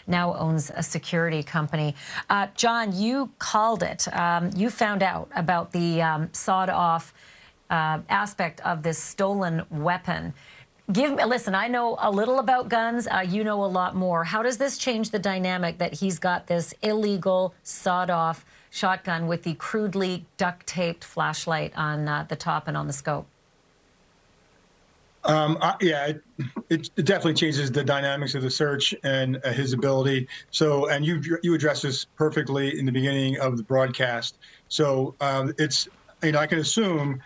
now owns a security company. John, you called it. You found out about the sawed-off aspect of this stolen weapon. Listen, I know a little about guns. You know a lot more. How does this change the dynamic that he's got this illegal sawed-off shotgun with the crudely duct-taped flashlight on the top and on the scope? Yeah, it definitely changes the dynamics of the search and his ability. So, and you addressed this perfectly in the beginning of the broadcast. So it's, I can assume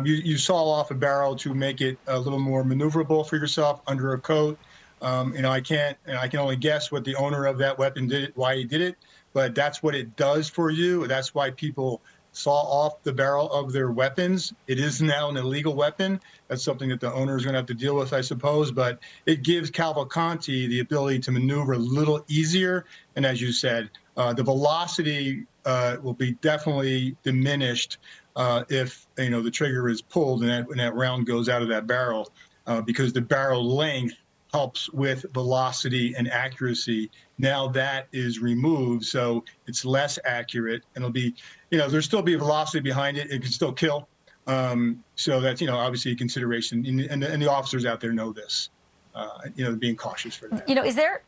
you saw off a barrel to make it a little more maneuverable for yourself under a coat. I can only guess what the owner of that weapon did, why he did it, but that's what it does for you. That's why people saw off the barrel of their weapons. It is now an illegal weapon. That's something that the owner is going to have to deal with, I suppose, but it gives Cavalcante the ability to maneuver a little easier. And as you said, the velocity will be definitely diminished if the trigger is pulled and that round goes out of that barrel, because the barrel length helps with velocity and accuracy. Now that is removed, so it's less accurate, and it'll be, there'll still be velocity behind it. It can still kill. So that's, obviously a consideration, and the officers out there know this. Being cautious for that.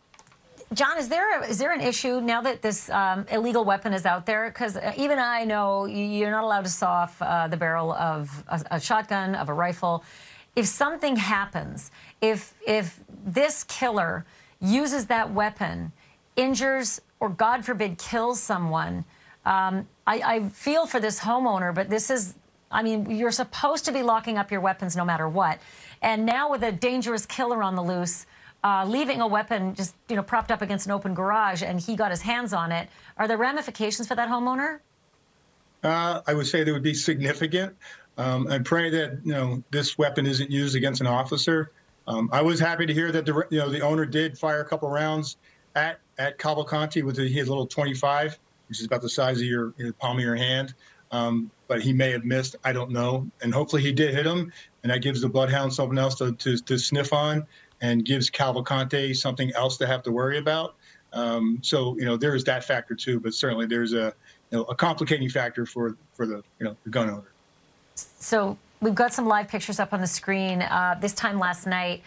John, is there an issue now that this illegal weapon is out there? Because even I know you're not allowed to saw off the barrel of a shotgun, of a rifle. If something happens, if this killer uses that weapon, injures, or God forbid kills someone, I feel for this homeowner, but this is, you're supposed to be locking up your weapons no matter what. And now with a dangerous killer on the loose, leaving a weapon just, propped up against an open garage and he got his hands on it, are there ramifications for that homeowner? I would say there would be significant. I pray that, this weapon isn't used against an officer. I was happy to hear that the owner did fire a couple rounds at Cavalcante with his little 25, which is about the size of your palm of your hand. But he may have missed. I don't know. And hopefully he did hit him, and that gives the bloodhound something else to sniff on, and gives Cavalcante something else to have to worry about. So there is that factor too. But certainly there's a complicating factor for the the gun owner. So we've got some live pictures up on the screen. This time last night,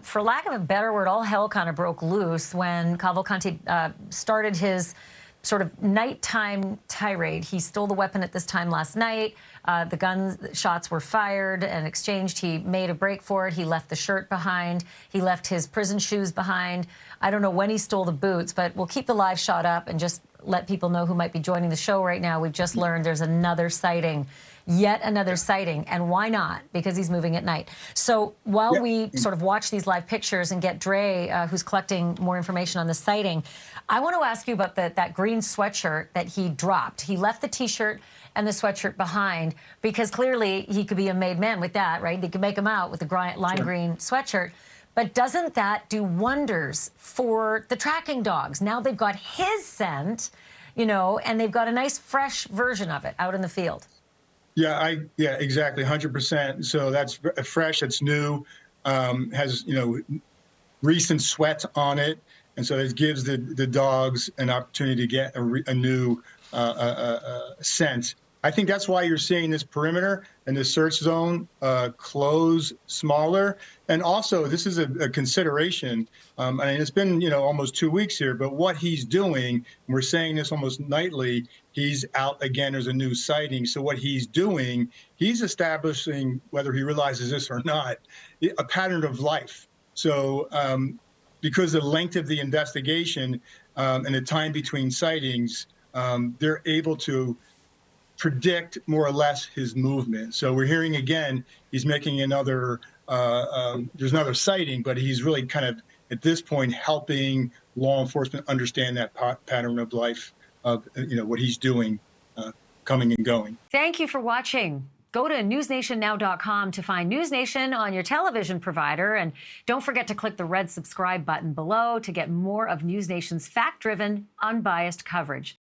for lack of a better word, all hell kind of broke loose when Cavalcante started his sort of nighttime tirade. He stole the weapon at this time last night. The shots were fired and exchanged. He made a break for it. He left the shirt behind. He left his prison shoes behind. I don't know when he stole the boots, but we'll keep the live shot up and just let people know who might be joining the show right now. We've just learned there's another sighting. Yet another sighting. And why not? Because he's moving at night. So while we sort of watch these live pictures and get Dre, who's collecting more information on the sighting, I want to ask you about that green sweatshirt that he dropped. He left the T-shirt and the sweatshirt behind because clearly he could be a made man with that, right? They could make him out with the lime green sweatshirt. But doesn't that do wonders for the tracking dogs? Now they've got his scent, and they've got a nice fresh version of it out in the field. Yeah, exactly, 100%. So that's fresh, it's new, has recent sweat on it, and so it gives the dogs an opportunity to get a new scent. I think that's why you're seeing this perimeter and this search zone close smaller. And also, this is a consideration. It's been almost 2 weeks here, but what he's doing, and we're saying this almost nightly, he's out again. There's a new sighting. So what he's doing, he's establishing, whether he realizes this or not, a pattern of life. So because of the length of the investigation and the time between sightings, they're able to predict more or less his movement. So we're hearing again, he's making another, there's another sighting, but he's really kind of, at this point, helping law enforcement understand that pattern of life of, what he's doing, coming and going. Thank you for watching. Go to newsnationnow.com to find NewsNation on your television provider. And don't forget to click the red subscribe button below to get more of NewsNation's fact-driven, unbiased coverage.